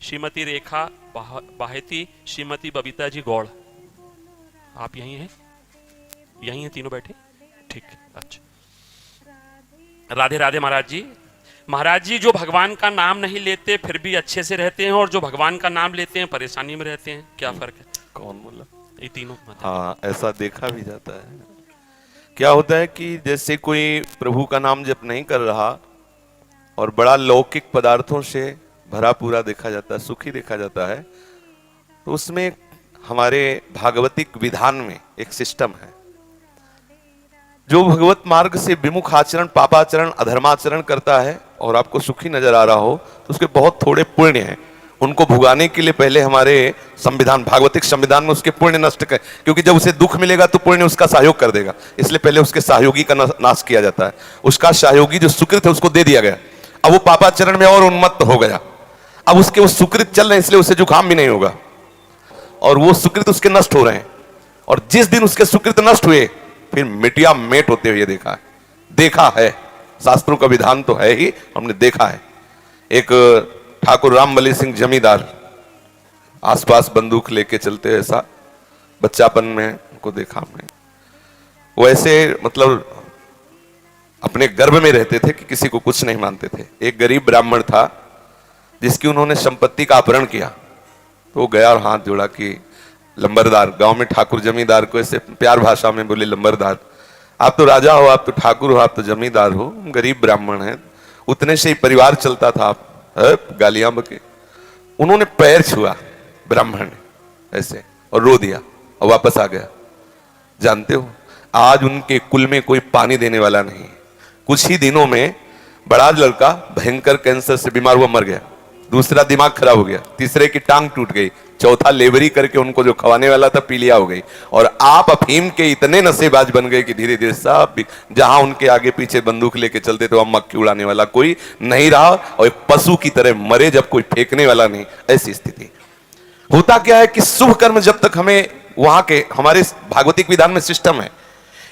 श्रीमती रेखा बाहेती, श्रीमती बबीता जी गौड़। आप यहीं हैं? यहीं हैं तीनों बैठे? ठीक, अच्छा। राधे राधे महाराज जी। महाराज जी, जो भगवान का नाम नहीं लेते फिर भी अच्छे से रहते हैं, और जो भगवान का नाम लेते हैं परेशानी में रहते हैं, क्या फर्क है? कौन बोला? ये तीनों। हाँ, ऐसा देखा भी जाता है। क्या होता है कि जैसे कोई प्रभु का नाम जप नहीं कर रहा और बड़ा लौकिक पदार्थों से भरा पूरा देखा जाता है, सुखी देखा जाता है, तो उसमें हमारे भागवतिक विधान में एक सिस्टम है। जो भगवत मार्ग से विमुख आचरण, पापाचरण, अधर्माचरण करता है और आपको सुखी नजर आ रहा हो, तो उसके बहुत थोड़े पुण्य हैं। उनको भुगाने के लिए पहले हमारे संविधान, भागवतिक संविधान में उसके पुण्य नष्ट कर, क्योंकि जब उसे दुख मिलेगा तो पुण्य उसका सहयोग कर देगा, इसलिए पहले उसके सहयोगी का नाश किया जाता है। उसका सहयोगी जो सुकृत है उसको दे दिया गया। अब वो पापाचरण में और उन्मत्त हो गया। अब उसके वो सुकृत चल रहे हैं, इसलिए उसे जुकाम भी नहीं होगा, और वो सुकृत उसके नष्ट हो रहे हैं। और जिस दिन उसके सुकृत नष्ट हुए, फिर मिटिया मेट होते हुए देखा है। शास्त्रों का विधान तो है ही, हमने देखा है। एक ठाकुर रामबली सिंह जमींदार आसपास बंदूक लेके चलते, ऐसा बच्चापन में उनको देखा हमने। वो ऐसे मतलब अपने गर्भ में रहते थे कि किसी को कुछ नहीं मानते थे। एक गरीब ब्राह्मण था जिसकी उन्होंने संपत्ति का अपहरण किया, तो वो गया और हाथ जोड़ा कि लंबरदार, गांव में ठाकुर जमींदार को ऐसे प्यार भाषा में बोले, लंबरदार आप तो राजा हो, आप तो ठाकुर हो, आप तो जमींदार हो, गरीब ब्राह्मण हैं, उतने से ही परिवार चलता था, आप गालियां बके। उन्होंने पैर छुआ ब्राह्मण ने ऐसे और रो दिया और वापस आ गया। जानते हो, आज उनके कुल में कोई पानी देने वाला नहीं। कुछ ही दिनों में बड़ा लड़का भयंकर कैंसर से बीमार हुआ, मर गया। दूसरा दिमाग खराब हो गया, तीसरे की टांग टूट गई, चौथा लेबरी करके उनको जो खवाने वाला था पीलिया हो गई। और आप अफीम के इतने नशेबाज बन गए कि धीरे धीरे सब, जहां उनके आगे पीछे बंदूक लेके चलते थे वहां मक्खी उड़ाने वाला कोई नहीं रहा, और एक पशु की तरह मरे जब कोई फेंकने वाला नहीं, ऐसी स्थिति। होता क्या है कि शुभ कर्म जब तक हमें वहां के, हमारे भागवतिक विधान में सिस्टम है,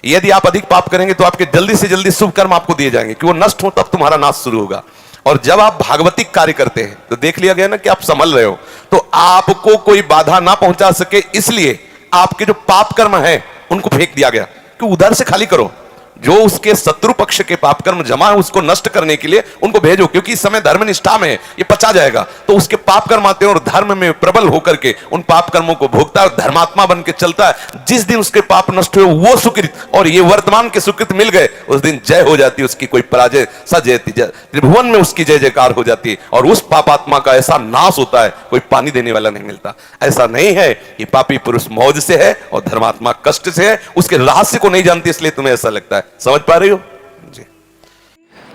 यदि आप अधिक पाप करेंगे तो आपके जल्दी से जल्दी शुभ कर्म आपको दिए जाएंगे कि वो नष्ट हो, तब तुम्हारा नाश शुरू होगा। और जब आप भागवतिक कार्य करते हैं तो देख लिया गया ना कि आप संभल रहे हो, तो आपको कोई बाधा ना पहुंचा सके, इसलिए आपके जो पाप कर्म है उनको फेंक दिया गया कि उधर से खाली करो। जो उसके शत्रु पक्ष के पाप कर्म जमा है उसको नष्ट करने के लिए उनको भेजो, क्योंकि इस समय धर्म निष्ठा में ये पचा जाएगा। तो उसके पाप कर्म आते हैं और धर्म में प्रबल होकर के उन पाप कर्मों को भोगता है, धर्मात्मा बन के चलता है। जिस दिन उसके पाप नष्ट हुए वो सुकृत और ये वर्तमान के सुकृत मिल गए, उस दिन जय हो जाती, उसकी कोई पराजय सजयती, त्रिभुवन में उसकी जय जयकार हो जाती है, और उस पापात्मा का ऐसा नाश होता है, कोई पानी देने वाला नहीं मिलता। ऐसा नहीं है कि पापी पुरुष मौज से है और धर्मात्मा कष्ट से है, उसके रहस्य को नहीं जानती, इसलिए तुम्हें ऐसा लगता है। समझ पा रही हो जी?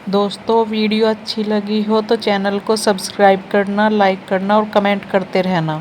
दोस्तों, वीडियो अच्छी लगी हो तो चैनल को सब्सक्राइब करना, लाइक करना और कमेंट करते रहना।